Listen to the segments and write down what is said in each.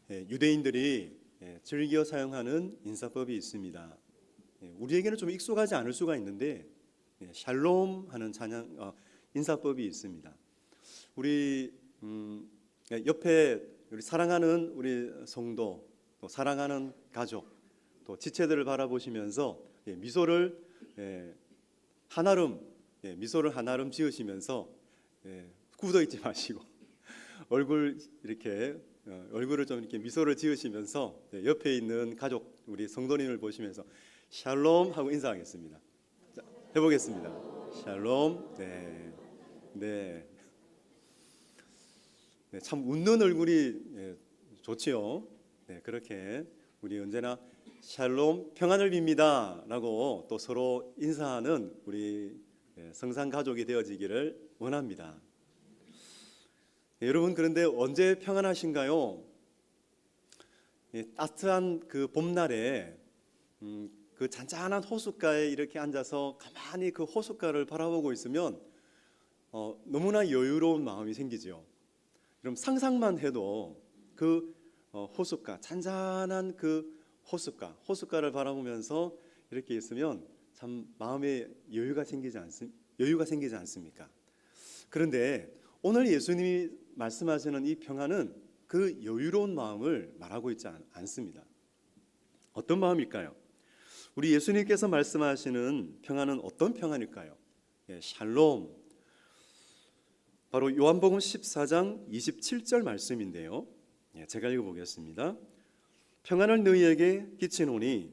유대인들이 즐겨 사용하는 인사법이 있습니다. 우리에게는 좀 익숙하지 않을 수가 있는데 샬롬 하는 인사법이 있습니다. 우리 옆에 우리 사랑하는 우리 성도, 또 사랑하는 가족, 또 지체들을 바라보시면서 미소를 한아름 지으시면서 굳어 있지 마시고 얼굴을 좀 이렇게 미소를 지으시면서 옆에 있는 가족 우리 성도님을 보시면서 샬롬 하고 인사하겠습니다. 자, 해보겠습니다. 샬롬. 네, 참 웃는 얼굴이 좋지요. 그렇게 우리 언제나 샬롬 평안을 빕니다 라고 또 서로 인사하는 우리 성산 가족이 되어지기를 원합니다. 여러분, 그런데 언제 평안하신가요? 따뜻한 그 봄날에 그 잔잔한 호숫가에 이렇게 앉아서 가만히 그 호숫가를 바라보고 있으면 너무나 여유로운 마음이 생기죠. 그럼 상상만 해도 그 호숫가, 잔잔한 그 호숫가를 바라보면서 이렇게 있으면 참 마음에 여유가 생기지 않습니까? 그런데 오늘 예수님이 말씀하시는 이 평안은 그 여유로운 마음을 말하고 있지 않습니다. 어떤 마음일까요? 우리 예수님께서 말씀하시는 평안은 어떤 평안일까요? 샬롬. 바로 요한복음 14장 27절 말씀인데요. 제가 읽어보겠습니다. 평안을 너희에게 끼치노니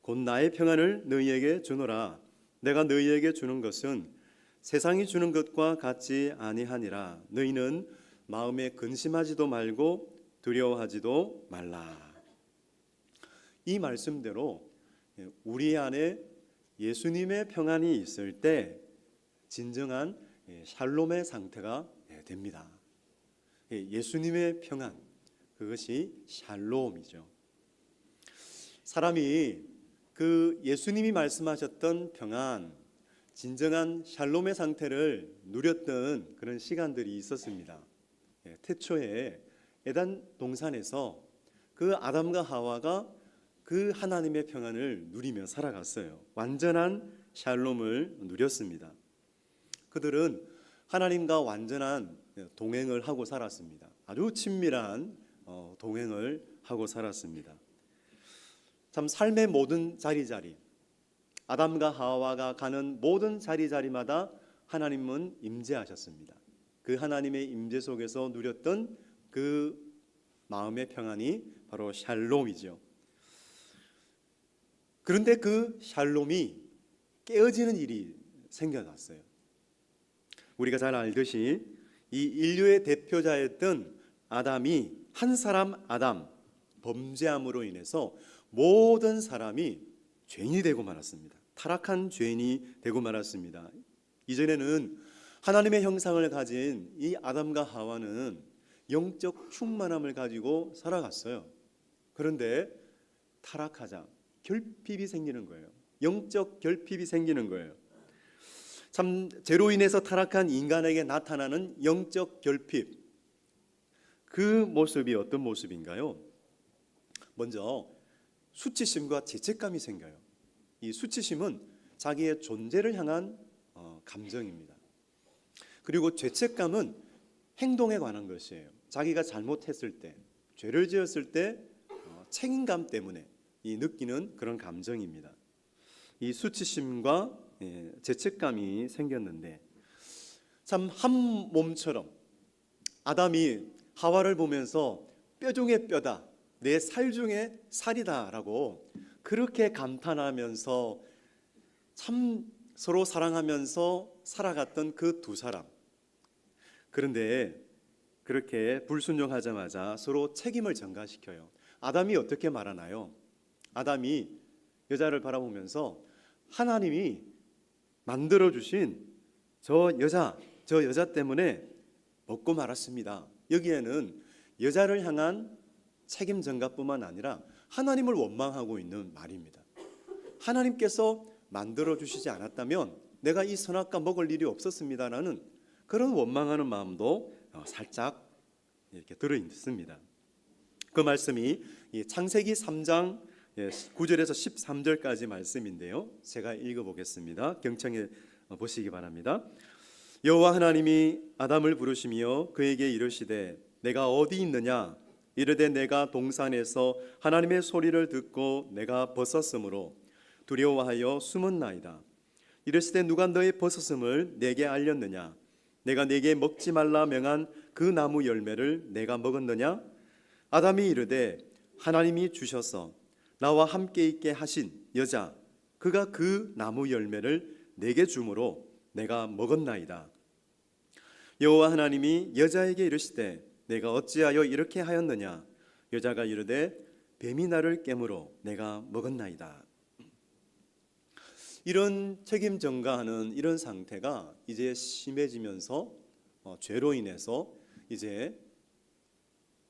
곧 나의 평안을 너희에게 주노라. 내가 너희에게 주는 것은 세상이 주는 것과 같지 아니하니라. 너희는 마음에 근심하지도 말고 두려워하지도 말라. 이 말씀대로 우리 안에 예수님의 평안이 있을 때 진정한 샬롬의 상태가 됩니다. 예수님의 평안, 그것이 샬롬이죠. 사람이 그 예수님이 말씀하셨던 평안, 진정한 샬롬의 상태를 누렸던 그런 시간들이 있었습니다. 태초에 에덴 동산에서 그 아담과 하와가 그 하나님의 평안을 누리며 살아갔어요. 완전한 샬롬을 누렸습니다. 그들은 하나님과 완전한 동행을 하고 살았습니다. 아주 친밀한 동행을 하고 살았습니다. 참 삶의 모든 자리자리, 아담과 하와가 가는 모든 자리자리마다 하나님은 임재하셨습니다. 그 하나님의 임재 속에서 누렸던 그 마음의 평안이 바로 샬롬이죠. 그런데 그 샬롬이 깨어지는 일이 생겨났어요. 우리가 잘 알듯이 이 인류의 대표자였던 아담이 한 사람 아담 범죄함으로 인해서 모든 사람이 죄인이 되고 말았습니다. 타락한 죄인이 되고 말았습니다. 이전에는 하나님의 형상을 가진 이 아담과 하와는 영적 충만함을 가지고 살아갔어요. 그런데 타락하자 결핍이 생기는 거예요. 영적 결핍이 생기는 거예요. 참 죄로 인해서 타락한 인간에게 나타나는 영적 결핍, 그 모습이 어떤 모습인가요? 먼저 수치심과 죄책감이 생겨요. 이 수치심은 자기의 존재를 향한 감정입니다. 그리고 죄책감은 행동에 관한 것이에요. 자기가 잘못했을 때, 죄를 지었을 때 책임감 때문에 느끼는 그런 감정입니다. 이 수치심과 죄책감이 생겼는데 참 한 몸처럼 아담이 하와를 보면서 뼈 중에 뼈다, 내 살 중에 살이다라고 그렇게 감탄하면서 참 서로 사랑하면서 살아갔던 그 두 사람. 그런데 그렇게 불순종하자마자 서로 책임을 전가시켜요. 아담이 어떻게 말하나요? 아담이 여자를 바라보면서 하나님이 만들어주신 저 여자 때문에 먹고 말았습니다. 여기에는 여자를 향한 책임 전가뿐만 아니라 하나님을 원망하고 있는 말입니다. 하나님께서 만들어주시지 않았다면 내가 이 선악과 먹을 일이 없었습니다라는 그런 원망하는 마음도 살짝 이렇게 들어있습니다. 그 말씀이 이 창세기 3장 9절에서 13절까지 말씀인데요. 제가 읽어보겠습니다. 경청해 보시기 바랍니다. 여호와 하나님이 아담을 부르시며 그에게 이르시되 내가 어디 있느냐? 이르되 내가 동산에서 하나님의 소리를 듣고 내가 벗었으므로 두려워하여 숨었나이다. 이르시되 누가 너의 벗었음을 내게 알렸느냐? 내가 네게 먹지 말라 명한 그 나무 열매를 내가 먹었느냐? 아담이 이르되 하나님이 주셔서 나와 함께 있게 하신 여자 그가 그 나무 열매를 내게 주므로 내가 먹었나이다. 여호와 하나님이 여자에게 이르시되 내가 어찌하여 이렇게 하였느냐? 여자가 이르되 뱀이 나를 깨물어 내가 먹었나이다. 이런 책임 전가하는 이런 상태가 이제 심해지면서 죄로 인해서 이제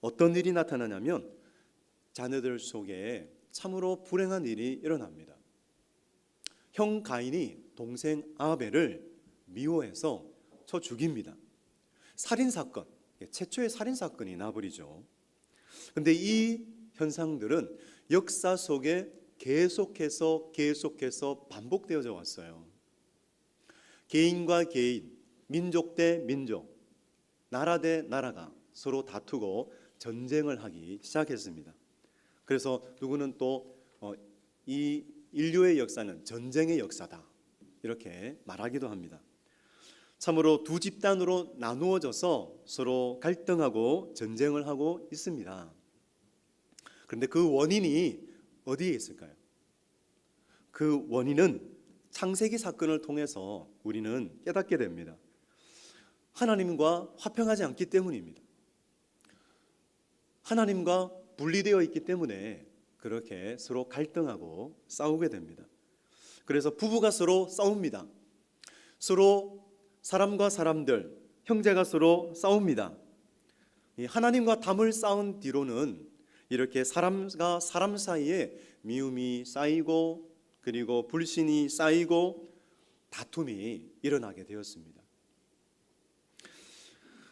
어떤 일이 나타나냐면 자녀들 속에 참으로 불행한 일이 일어납니다. 형 가인이 동생 아벨을 미워해서 쳐 죽입니다. 살인사건, 최초의 살인사건이 나버리죠. 그런데 이 현상들은 역사 속에 계속해서 반복되어져 왔어요. 개인과 개인, 민족 대 민족, 나라 대 나라가 서로 다투고 전쟁을 하기 시작했습니다. 그래서 누구는 또 이 인류의 역사는 전쟁의 역사다 이렇게 말하기도 합니다. 참으로 두 집단으로 나누어져서 서로 갈등하고 전쟁을 하고 있습니다. 그런데 그 원인이 어디에 있을까요? 그 원인은 창세기 사건을 통해서 우리는 깨닫게 됩니다. 하나님과 화평하지 않기 때문입니다. 하나님과 분리되어 있기 때문에 그렇게 서로 갈등하고 싸우게 됩니다. 그래서 부부가 서로 싸웁니다. 서로 사람과 사람들, 형제가 서로 싸웁니다. 하나님과 담을 쌓은 뒤로는 이렇게 사람과 사람 사이에 미움이 쌓이고 그리고 불신이 쌓이고 다툼이 일어나게 되었습니다.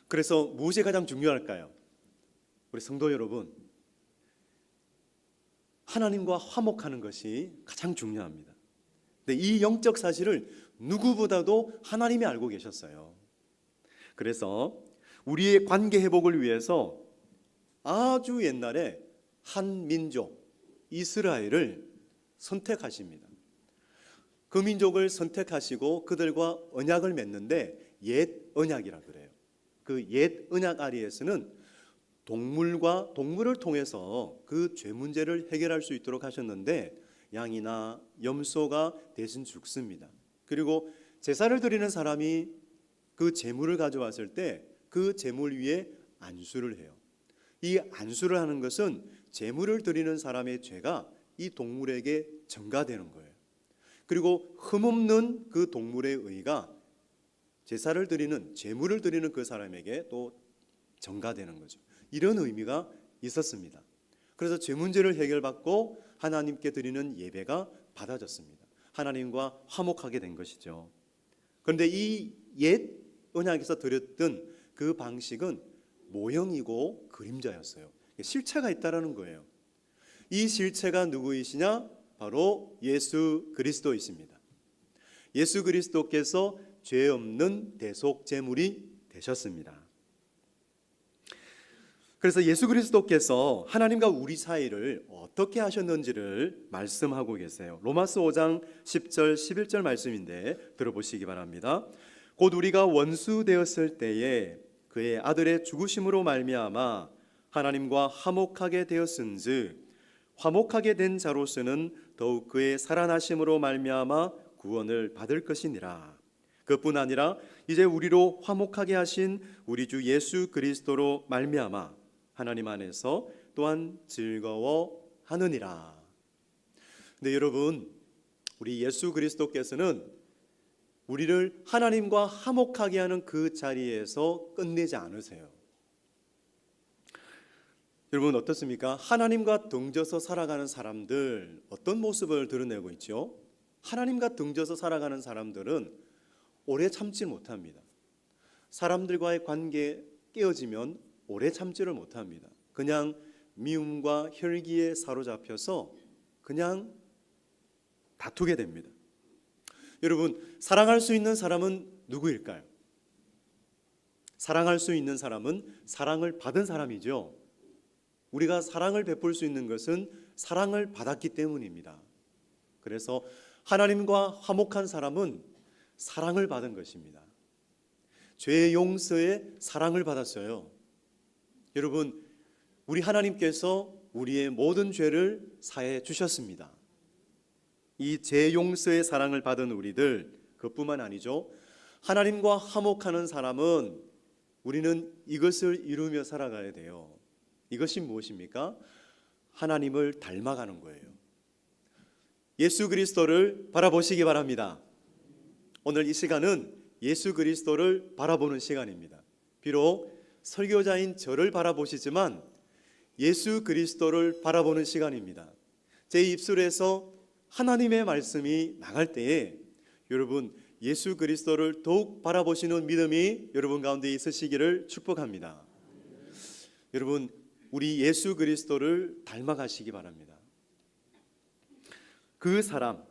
그래서 무엇이 가장 중요할까요? 우리 성도 여러분, 하나님과 화목하는 것이 가장 중요합니다. 근데 이 영적 사실을 누구보다도 하나님이 알고 계셨어요. 그래서 우리의 관계 회복을 위해서 아주 옛날에 한 민족 이스라엘을 선택하십니다. 그 민족을 선택하시고 그들과 언약을 맺는데 옛 언약이라 그래요. 그 옛 언약 아래에서는 동물을 통해서 그 죄 문제를 해결할 수 있도록 하셨는데 양이나 염소가 대신 죽습니다. 그리고 제사를 드리는 사람이 그 제물을 가져왔을 때 그 제물 위에 안수를 해요. 이 안수를 하는 것은 제물을 드리는 사람의 죄가 이 동물에게 전가되는 거예요. 그리고 흠없는 그 동물의 의가 제사를 드리는 제물을 드리는 그 사람에게 또 전가되는 거죠. 이런 의미가 있었습니다. 그래서 죄 문제를 해결받고 하나님께 드리는 예배가 받아졌습니다. 하나님과 화목하게 된 것이죠. 그런데 이 옛 언약에서 드렸던 그 방식은 모형이고 그림자였어요. 실체가 있다라는 거예요. 이 실체가 누구이시냐? 바로 예수 그리스도이십니다. 예수 그리스도께서 죄 없는 대속 제물이 되셨습니다. 그래서 예수 그리스도께서 하나님과 우리 사이를 어떻게 하셨는지를 말씀하고 계세요. 로마서 5장 10절 11절 말씀인데 들어보시기 바랍니다. 곧 우리가 원수 되었을 때에 그의 아들의 죽으심으로 말미암아 하나님과 화목하게 되었은즉 화목하게 된 자로서는 더욱 그의 살아나심으로 말미암아 구원을 받을 것이니라. 그뿐 아니라 이제 우리로 화목하게 하신 우리 주 예수 그리스도로 말미암아 하나님 안에서 또한 즐거워하느니라. 근데 여러분, 우리 예수 그리스도께서는 우리를 하나님과 화목하게 하는 그 자리에서 끝내지 않으세요. 여러분 어떻습니까? 하나님과 등져서 살아가는 사람들 어떤 모습을 드러내고 있죠? 하나님과 등져서 살아가는 사람들은 오래 참지 못합니다. 사람들과의 관계 깨어지면 오래 참지를 못합니다. 그냥 미움과 혈기에 사로잡혀서 그냥 다투게 됩니다. 여러분, 사랑할 수 있는 사람은 누구일까요? 사랑할 수 있는 사람은 사랑을 받은 사람이죠. 우리가 사랑을 베풀 수 있는 것은 사랑을 받았기 때문입니다. 그래서 하나님과 화목한 사람은 사랑을 받은 것입니다. 죄의 용서에 사랑을 받았어요. 여러분, 우리 하나님께서 우리의 모든 죄를 사해 주셨습니다. 이 죄 용서의 사랑을 받은 우리들, 그것뿐만 아니죠. 하나님과 화목하는 사람은 우리는 이것을 이루며 살아가야 돼요. 이것이 무엇입니까? 하나님을 닮아가는 거예요. 예수 그리스도를 바라보시기 바랍니다. 오늘 이 시간은 예수 그리스도를 바라보는 시간입니다. 비록 설교자인 저를 바라보시지만 예수 그리스도를 바라보는 시간입니다. 제 입술에서 하나님의 말씀이 나갈 때에 여러분 예수 그리스도를 더욱 바라보시는 믿음이 여러분 가운데 있으시기를 축복합니다. 여러분, 우리 예수 그리스도를 닮아가시기 바랍니다. 그 사람,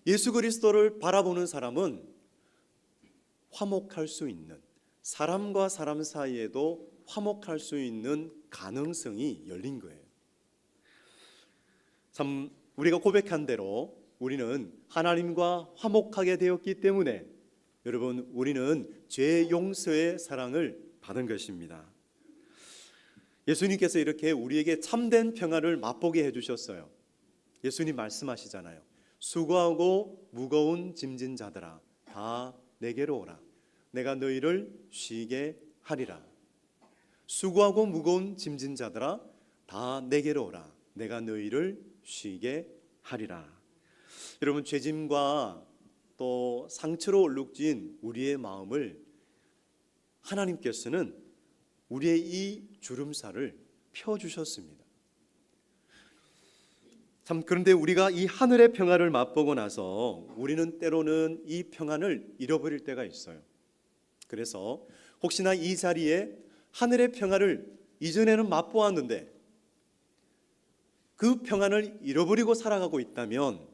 예수 그리스도를 바라보는 사람은 화목할 수 있는, 사람과 사람 사이에도 화목할 수 있는 가능성이 열린 거예요. 참 우리가 고백한 대로 우리는 하나님과 화목하게 되었기 때문에 여러분 우리는 죄 용서의 사랑을 받은 것입니다. 예수님께서 이렇게 우리에게 참된 평안을 맛보게 해주셨어요. 예수님 말씀하시잖아요. 수고하고 무거운 짐진 자들아 다 내게로 오라. 내가 너희를 쉬게 하리라. 수고하고 무거운 짐진 자들아 다 내게로 오라. 내가 너희를 쉬게 하리라. 여러분, 죄짐과 또 상처로 얼룩진 우리의 마음을 하나님께서는 우리의 이 주름살을 펴주셨습니다. 참 그런데 우리가 이 하늘의 평안을 맛보고 나서 우리는 때로는 이 평안을 잃어버릴 때가 있어요. 그래서 혹시나 이 자리에 하늘의 평안을 이전에는 맛보았는데 그 평안을 잃어버리고 살아가고 있다면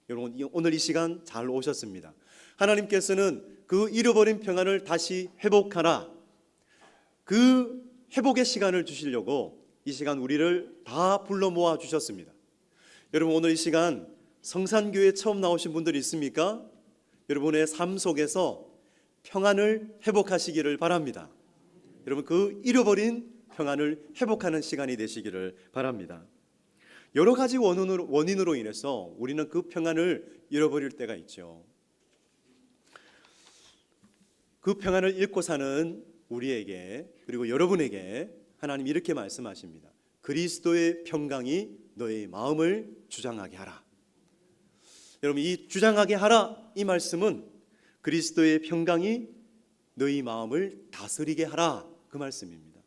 여러분 오늘 이 시간 잘 오셨습니다. 하나님께서는 그 잃어버린 평안을 다시 회복하라, 그 회복의 시간을 주시려고 이 시간 우리를 다 불러 모아 주셨습니다. 여러분 오늘 이 시간 성산교회에 처음 나오신 분들이 있습니까? 여러분의 삶 속에서 평안을 회복하시기를 바랍니다. 여러분 그 잃어버린 평안을 회복하는 시간이 되시기를 바랍니다. 여러 가지 원인으로 인해서 우리는 그 평안을 잃어버릴 때가 있죠. 그 평안을 잃고 사는 우리에게 그리고 여러분에게 하나님 이렇게 말씀하십니다. 그리스도의 평강이 너의 마음을 주장하게 하라. 여러분 이 주장하게 하라 이 말씀은 그리스도의 평강이 너희 마음을 다스리게 하라 그 말씀입니다.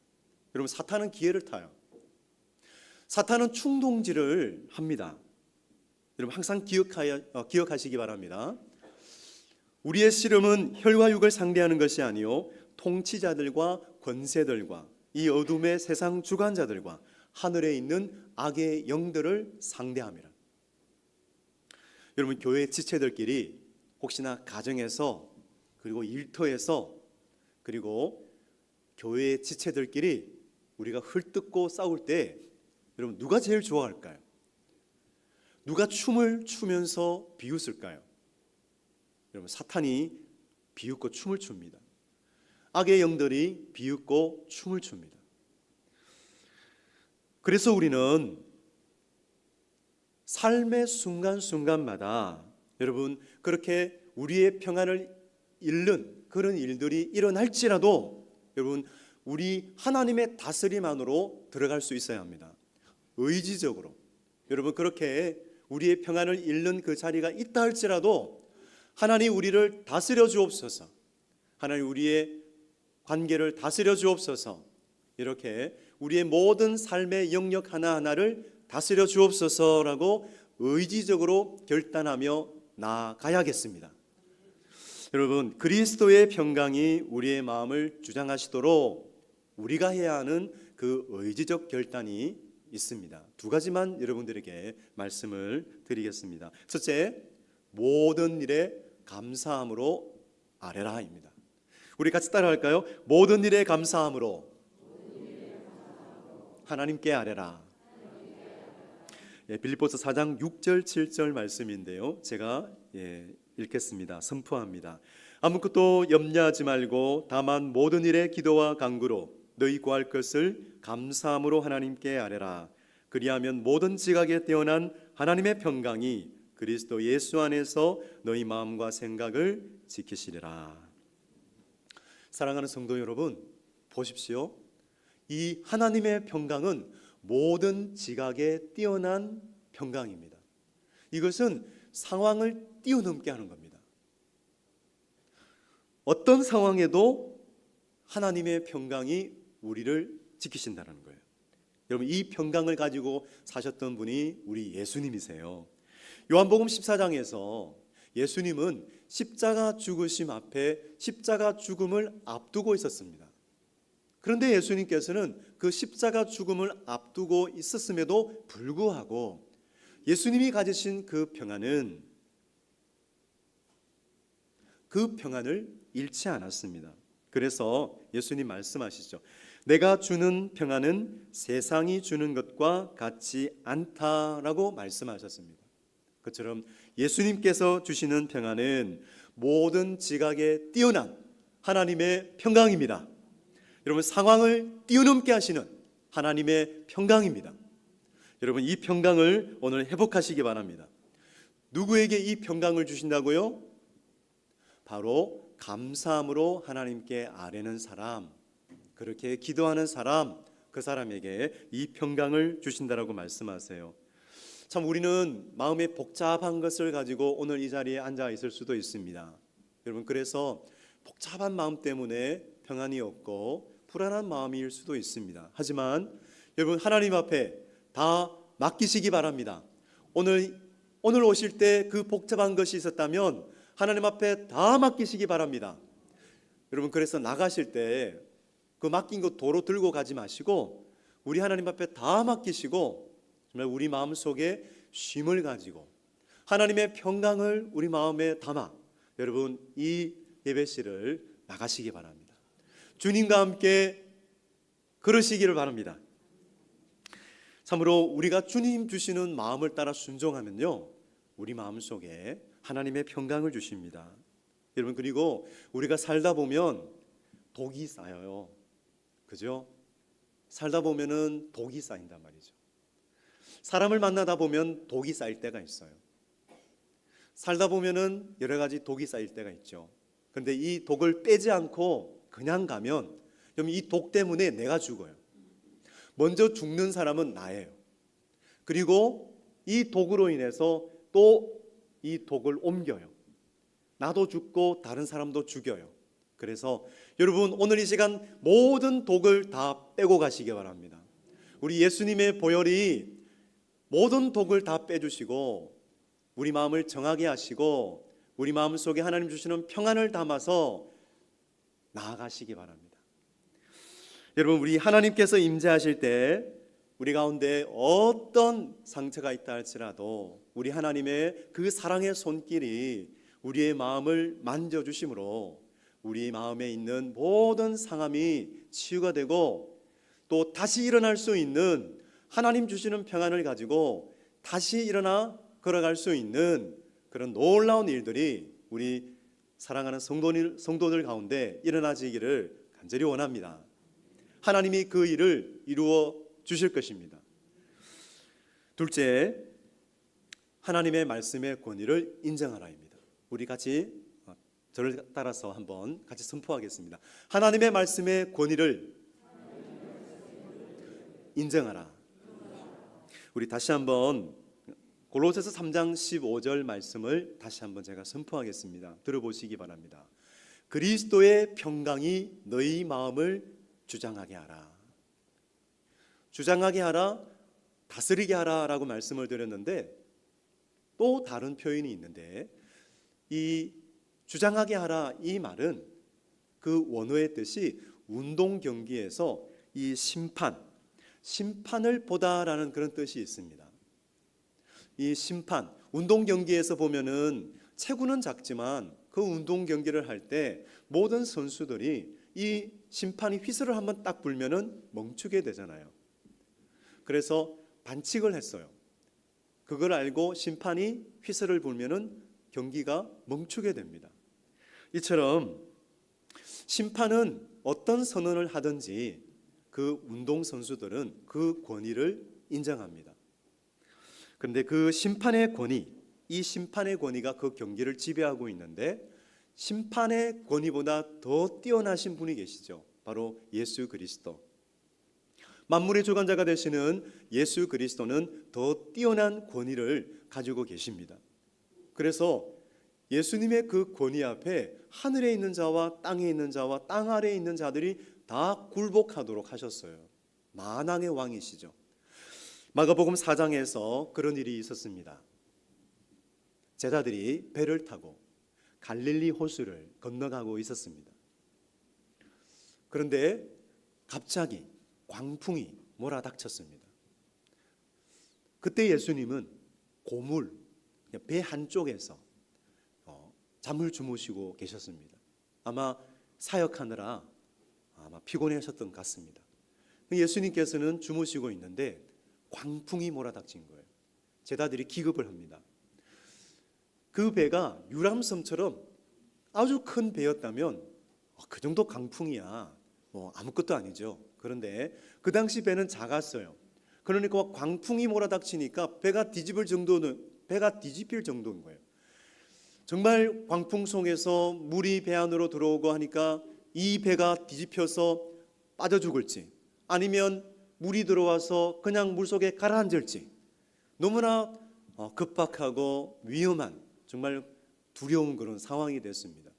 여러분 사탄은 기회를 타요. 사탄은 충동질을 합니다. 여러분 항상 기억하시기 바랍니다. 우리의 씨름은 혈과 육을 상대하는 것이 아니요 통치자들과 권세들과 이 어둠의 세상 주관자들과 하늘에 있는 악의 영들을 상대함이라. 여러분 교회 지체들끼리 혹시나 가정에서 그리고 일터에서 그리고 교회 지체들끼리 우리가 헐뜯고 싸울 때 여러분 누가 제일 좋아할까요? 누가 춤을 추면서 비웃을까요? 여러분 사탄이 비웃고 춤을 춥니다. 악의 영들이 비웃고 춤을 춥니다. 그래서 우리는 삶의 순간순간마다 여러분 그렇게 우리의 평안을 잃는 그런 일들이 일어날지라도 여러분 우리 하나님의 다스림 안으로 들어갈 수 있어야 합니다. 의지적으로 여러분 그렇게 우리의 평안을 잃는 그 자리가 있다 할지라도 하나님 우리를 다스려 주옵소서, 하나님 우리의 관계를 다스려 주옵소서, 이렇게 우리의 모든 삶의 영역 하나하나를 다스려 주옵소서라고 의지적으로 결단하며 나아가야겠습니다. 여러분 그리스도의 평강이 우리의 마음을 주장하시도록 우리가 해야 하는 그 의지적 결단이 있습니다. 두 가지만 여러분들에게 말씀을 드리겠습니다. 첫째, 모든 일에 감사함으로 아뢰라입니다. 우리 같이 따라할까요? 모든 일에 감사함으로 하나님께 아뢰라. 빌립보서 4장 6절 7절 말씀인데요, 제가 읽겠습니다. 선포합니다. 아무것도 염려하지 말고 다만 모든 일에 기도와 간구로 너희 구할 것을 감사함으로 하나님께 아뢰라. 그리하면 모든 지각에 뛰어난 하나님의 평강이 그리스도 예수 안에서 너희 마음과 생각을 지키시리라. 사랑하는 성도 여러분, 보십시오. 이 하나님의 평강은 모든 지각에 뛰어난 평강입니다. 이것은 상황을 뛰어넘게 하는 겁니다. 어떤 상황에도 하나님의 평강이 우리를 지키신다는 거예요. 여러분, 이 평강을 가지고 사셨던 분이 우리 예수님이세요. 요한복음 14장에서 예수님은 십자가 죽으심 앞에 십자가 죽음을 앞두고 있었습니다. 그런데 예수님께서는 그 십자가 죽음을 앞두고 있었음에도 불구하고 예수님이 가지신 그 평안은 그 평안을 잃지 않았습니다. 그래서 예수님 말씀하시죠. 내가 주는 평안은 세상이 주는 것과 같지 않다라고 말씀하셨습니다. 그처럼 예수님께서 주시는 평안은 모든 지각에 뛰어난 하나님의 평강입니다. 여러분, 상황을 뛰어넘게 하시는 하나님의 평강입니다. 여러분, 이 평강을 오늘 회복하시기 바랍니다. 누구에게 이 평강을 주신다고요? 바로 감사함으로 하나님께 아뢰는 사람, 그렇게 기도하는 사람, 그 사람에게 이 평강을 주신다라고 말씀하세요. 참, 우리는 마음에 복잡한 것을 가지고 오늘 이 자리에 앉아 있을 수도 있습니다. 여러분, 그래서 복잡한 마음 때문에 평안이 없고 불안한 마음일 수도 있습니다. 하지만 여러분, 하나님 앞에 다 맡기시기 바랍니다. 오늘 오실 때 그 복잡한 것이 있었다면 하나님 앞에 다 맡기시기 바랍니다. 여러분, 그래서 나가실 때 그 맡긴 것 도로 들고 가지 마시고 우리 하나님 앞에 다 맡기시고 정말 우리 마음속에 쉼을 가지고 하나님의 평강을 우리 마음에 담아 여러분, 이 예배실을 나가시기 바랍니다. 주님과 함께 그러시기를 바랍니다. 참으로 우리가 주님 주시는 마음을 따라 순종하면요, 우리 마음속에 하나님의 평강을 주십니다. 여러분, 그리고 우리가 살다 보면 독이 쌓여요. 그죠? 살다 보면은 독이 쌓인단 말이죠. 사람을 만나다 보면 독이 쌓일 때가 있어요. 살다 보면은 여러 가지 독이 쌓일 때가 있죠. 그런데 이 독을 빼지 않고 그냥 가면 이 독 때문에 내가 죽어요. 먼저 죽는 사람은 나예요. 그리고 이 독으로 인해서 또 이 독을 옮겨요. 나도 죽고 다른 사람도 죽여요. 그래서 여러분, 오늘 이 시간 모든 독을 다 빼고 가시기 바랍니다. 우리 예수님의 보혈이 모든 독을 다 빼주시고 우리 마음을 정하게 하시고 우리 마음 속에 하나님 주시는 평안을 담아서 나아가시기 바랍니다. 여러분, 우리 하나님께서 임재하실 때 우리 가운데 어떤 상처가 있다 할지라도 우리 하나님의 그 사랑의 손길이 우리의 마음을 만져주심으로 우리 마음에 있는 모든 상함이 치유가 되고 또 다시 일어날 수 있는 하나님 주시는 평안을 가지고 다시 일어나 걸어갈 수 있는 그런 놀라운 일들이 우리 사랑하는 성도들 가운데 일어나지기를 간절히 원합니다. 하나님이 그 일을 이루어 주실 것입니다. 둘째, 하나님의 말씀의 권위를 인정하라입니다. 우리 같이 저를 따라서 한번 같이 선포하겠습니다. 하나님의 말씀의 권위를 인정하라. 우리 다시 한번 골로새서 3장 15절 말씀을 다시 한번 제가 선포하겠습니다. 들어보시기 바랍니다. 그리스도의 평강이 너희 마음을 주장하게 하라. 주장하게 하라, 다스리게 하라라고 말씀을 드렸는데 또 다른 표현이 있는데 이 주장하게 하라 이 말은 그 원어의 뜻이 운동 경기에서 이 심판 심판을 보다라는 그런 뜻이 있습니다. 이 심판, 운동 경기에서 보면은 체구는 작지만 그 운동 경기를 할 때 모든 선수들이 이 심판이 휘슬을 한번 딱 불면은 멈추게 되잖아요. 그래서 반칙을 했어요. 그걸 알고 심판이 휘슬을 불면은 경기가 멈추게 됩니다. 이처럼 심판은 어떤 선언을 하든지 그 운동 선수들은 그 권위를 인정합니다. 그런데 그 심판의 권위, 이 심판의 권위가 그 경기를 지배하고 있는데 심판의 권위보다 더 뛰어나신 분이 계시죠. 바로 예수 그리스도. 만물의 주관자가 되시는 예수 그리스도는 더 뛰어난 권위를 가지고 계십니다. 그래서 예수님의 그 권위 앞에 하늘에 있는 자와 땅에 있는 자와 땅 아래에 있는 자들이 다 굴복하도록 하셨어요. 만왕의 왕이시죠. 마가복음 4장에서 그런 일이 있었습니다. 제자들이 배를 타고 갈릴리 호수를 건너가고 있었습니다. 그런데 갑자기 광풍이 몰아닥쳤습니다. 그때 예수님은 고물, 배 한쪽에서 잠을 주무시고 계셨습니다. 아마 사역하느라 아마 피곤하셨던 것 같습니다. 예수님께서는 주무시고 있는데 광풍이 몰아닥친 거예요. 제자들이 기급을 합니다. 그 배가 유람선처럼 아주 큰 배였다면 그 정도 강풍이야 뭐 아무것도 아니죠. 그런데 그 당시 배는 작았어요. 그러니까 광풍이 몰아닥치니까 배가 뒤집힐 정도인 거예요. 정말 광풍 속에서 물이 배 안으로 들어오고 하니까 이 배가 뒤집혀서 빠져 죽을지 아니면 물이 들어와서 그냥 물속에 가라앉을지 너무나 급박하고 위험한 정말 두려운 그런 상황이 됐습니다.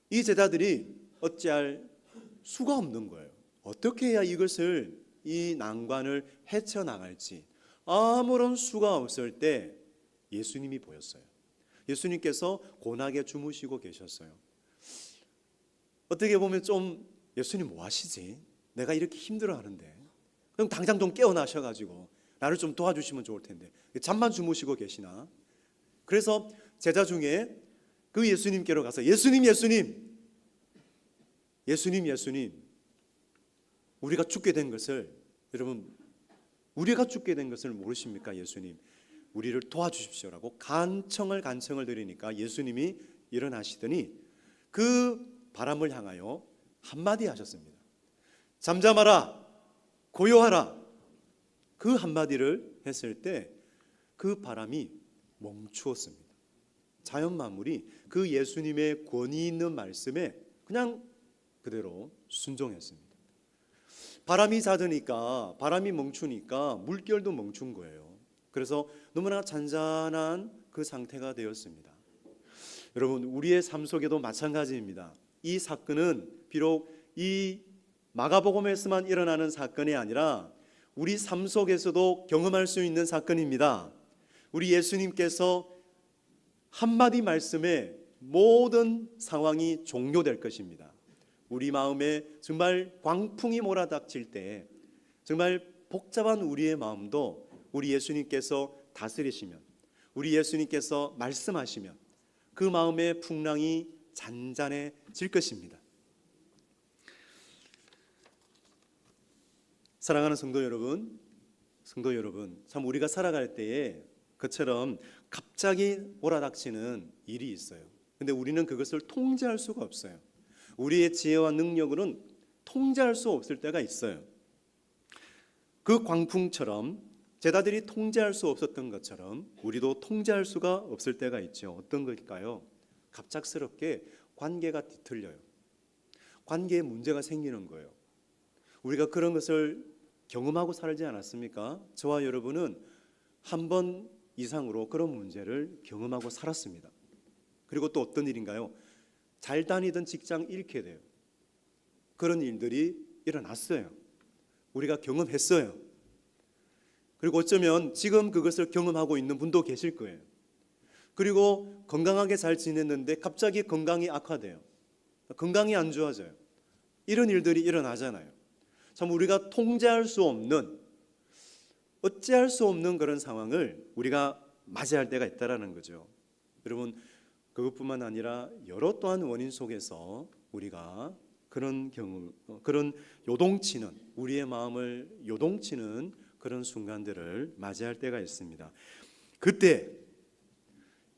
이 제자들이 어찌할 수가 없는 거예요. 어떻게 해야 이것을 이 난관을 헤쳐나갈지 아무런 수가 없을 때 예수님이 보였어요. 예수님께서 고나게 주무시고 계셨어요. 어떻게 보면 좀 예수님 뭐 하시지? 내가 이렇게 힘들어하는데 그럼 당장 좀 깨어나셔가지고 나를 좀 도와주시면 좋을 텐데 잠만 주무시고 계시나? 그래서 제자 중에 그 예수님께로 가서 예수님 우리가 죽게 된 것을 여러분 우리가 죽게 된 것을 모르십니까? 예수님 우리를 도와주십시오라고 간청을 드리니까 예수님이 일어나시더니 그 바람을 향하여 한마디 하셨습니다. 잠잠하라 고요하라. 그 한마디를 했을 때 그 바람이 멈추었습니다. 자연 만물이 그 예수님의 권위 있는 말씀에 그냥 그대로 순종했습니다. 바람이 잦으니까 바람이 멈추니까 물결도 멈춘 거예요. 그래서 너무나 잔잔한 그 상태가 되었습니다. 여러분 우리의 삶 속에도 마찬가지입니다. 이 사건은 비록 이 마가복음에서만 일어나는 사건이 아니라 우리 삶 속에서도 경험할 수 있는 사건입니다. 우리 예수님께서 한마디 말씀에 모든 상황이 종료될 것입니다. 우리 마음에 정말 광풍이 몰아닥칠 때 정말 복잡한 우리의 마음도 우리 예수님께서 다스리시면 우리 예수님께서 말씀하시면 그 마음의 풍랑이 잔잔해질 것입니다. 사랑하는 성도 여러분, 참 우리가 살아갈 때에 그처럼 갑자기 몰아닥치는 일이 있어요. 근데 우리는 그것을 통제할 수가 없어요. 우리의 지혜와 능력으로는 통제할 수 없을 때가 있어요. 그 광풍처럼 제자들이 통제할 수 없었던 것처럼 우리도 통제할 수가 없을 때가 있죠. 어떤 걸까요? 갑작스럽게 관계가 뒤틀려요. 관계에 문제가 생기는 거예요. 우리가 그런 것을 경험하고 살지 않았습니까? 저와 여러분은 한 번 이상으로 그런 문제를 경험하고 살았습니다. 그리고 또 어떤 일인가요? 잘 다니던 직장 잃게 돼요. 그런 일들이 일어났어요. 우리가 경험했어요. 그리고 어쩌면 지금 그것을 경험하고 있는 분도 계실 거예요. 그리고 건강하게 잘 지냈는데 갑자기 건강이 악화돼요. 건강이 안 좋아져요. 이런 일들이 일어나잖아요. 참 우리가 통제할 수 없는, 어찌할 수 없는 그런 상황을 우리가 맞이할 때가 있다라는 거죠. 여러분, 그것뿐만 아니라 여러 또한 원인 속에서 우리가 그런 경우, 그런 요동치는, 우리의 마음을 요동치는 그런 순간들을 맞이할 때가 있습니다. 그때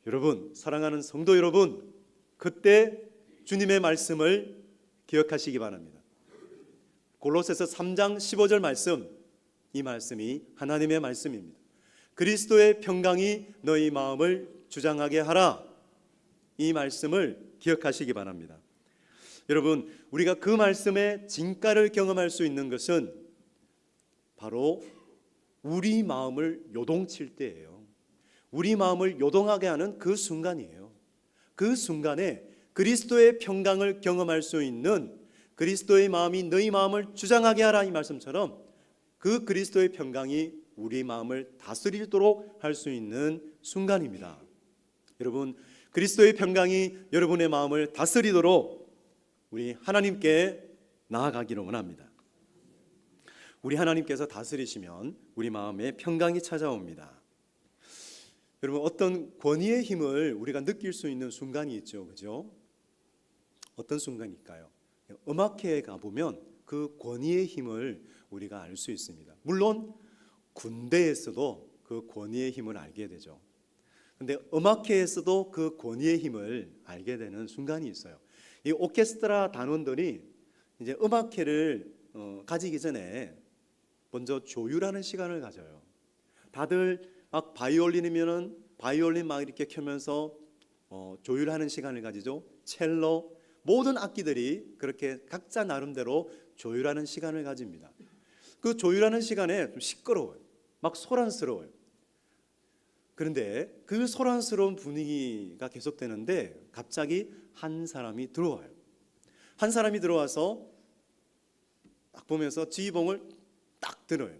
여러분, 사랑하는 성도 여러분, 그때 주님의 말씀을 기억하시기 바랍니다. 골로새서 3장 15절 말씀, 이 말씀이 하나님의 말씀입니다. 그리스도의 평강이 너희 마음을 주장하게 하라. 이 말씀을 기억하시기 바랍니다. 여러분, 우리가 그 말씀의 진가를 경험할 수 있는 것은 바로 우리 마음을 요동칠 때예요. 우리 마음을 요동하게 하는 그 순간이에요. 그 순간에 그리스도의 평강을 경험할 수 있는, 그리스도의 마음이 너희 마음을 주장하게 하라, 이 말씀처럼 그 그리스도의 평강이 우리 마음을 다스리도록 할 수 있는 순간입니다. 여러분, 그리스도의 평강이 여러분의 마음을 다스리도록 우리 하나님께 나아가기를 원합니다. 우리 하나님께서 다스리시면 우리 마음에 평강이 찾아옵니다. 여러분, 어떤 권위의 힘을 우리가 느낄 수 있는 순간이 있죠, 그죠? 어떤 순간일까요? 음악회에 가보면 그 권위의 힘을 우리가 알 수 있습니다. 물론 군대에서도 그 권위의 힘을 알게 되죠. 근데 음악회에서도 그 권위의 힘을 알게 되는 순간이 있어요. 이 오케스트라 단원들이 이제 음악회를 가지기 전에 먼저 조율하는 시간을 가져요. 다들 막 바이올린이면은 바이올린 막 이렇게 켜면서 조율하는 시간을 가지죠. 첼로, 모든 악기들이 그렇게 각자 나름대로 조율하는 시간을 가집니다. 그 조율하는 시간에 좀 시끄러워요. 막 소란스러워요. 그런데 그 소란스러운 분위기가 계속되는데 갑자기 한 사람이 들어와요. 한 사람이 들어와서 딱 보면서 지휘봉을 딱 들어요.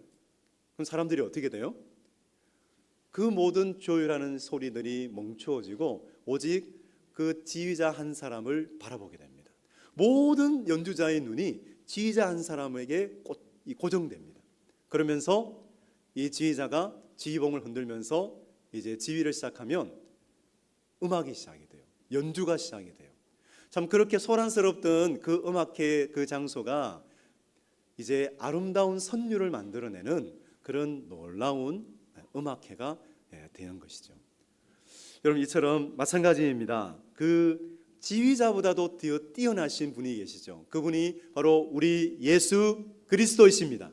그럼 사람들이 어떻게 돼요? 그 모든 조율하는 소리들이 멈추어지고 오직 그 지휘자 한 사람을 바라보게 됩니다. 모든 연주자의 눈이 지휘자 한 사람에게 고정됩니다. 그러면서 이 지휘자가 지휘봉을 흔들면서 이제 지휘를 시작하면 음악이 시작이 돼요. 연주가 시작이 돼요. 참 그렇게 소란스럽던 그 음악회 그 장소가 이제 아름다운 선율을 만들어내는 그런 놀라운 음악회가 되는 것이죠. 여러분, 이처럼 마찬가지입니다. 그 지휘자보다도 뛰어나신 분이 계시죠. 그분이 바로 우리 예수 그리스도이십니다.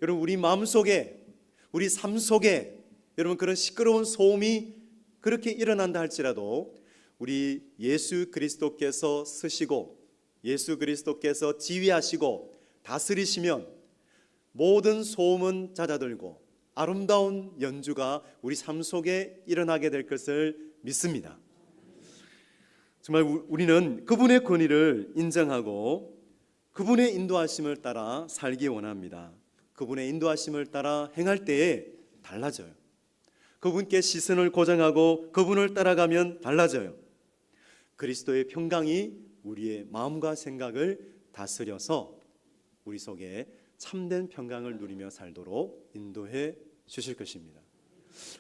여러분, 우리 마음속에, 우리 삶 속에 여러분 그런 시끄러운 소음이 그렇게 일어난다 할지라도 우리 예수 그리스도께서 쓰시고 예수 그리스도께서 지휘하시고 다스리시면 모든 소음은 잦아들고 아름다운 연주가 우리 삶 속에 일어나게 될 것을 믿습니다. 정말 우리는 그분의 권위를 인정하고 그분의 인도하심을 따라 살기 원합니다. 그분의 인도하심을 따라 행할 때에 달라져요. 그분께 시선을 고정하고 그분을 따라가면 달라져요. 그리스도의 평강이 우리의 마음과 생각을 다스려서 우리 속에 참된 평강을 누리며 살도록 인도해 주실 것입니다.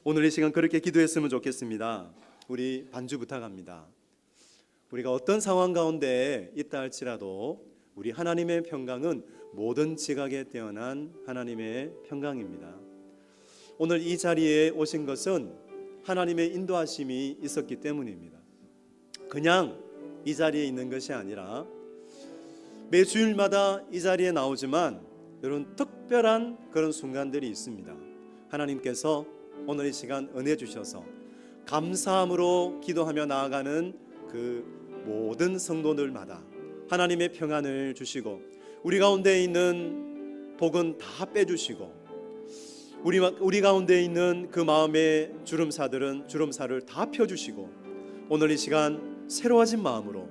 오늘 이 시간 그렇게 기도했으면 좋겠습니다. 우리 반주 부탁합니다. 우리가 어떤 상황 가운데 있다 할지라도 우리 하나님의 평강은 모든 지각에 뛰어난 하나님의 평강입니다. 오늘 이 자리에 오신 것은 하나님의 인도하심이 있었기 때문입니다. 그냥 이 자리에 있는 것이 아니라 매 주일마다 이 자리에 나오지만 여러분 특별한 그런 순간들이 있습니다. 하나님께서 오늘 이 시간 은혜 주셔서 감사함으로 기도하며 나아가는 그 모든 성도들마다 하나님의 평안을 주시고 우리 가운데 있는 복은 다 빼주시고 우리 가운데 있는 그 마음의 주름살을 다 펴주시고 오늘 이 시간 새로워진 마음으로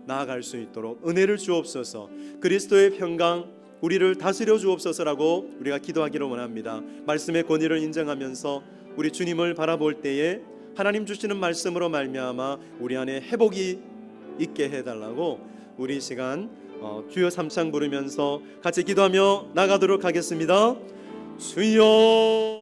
나아갈 수 있도록 은혜를 주옵소서. 그리스도의 평강 우리를 다스려 주옵소서라고 우리가 기도하기를 원합니다. 말씀의 권위를 인정하면서 우리 주님을 바라볼 때에 하나님 주시는 말씀으로 말미암아 우리 안에 회복이 있게 해달라고 우리 시간 주여 삼창 부르면서 같이 기도하며 나가도록 하겠습니다. 주여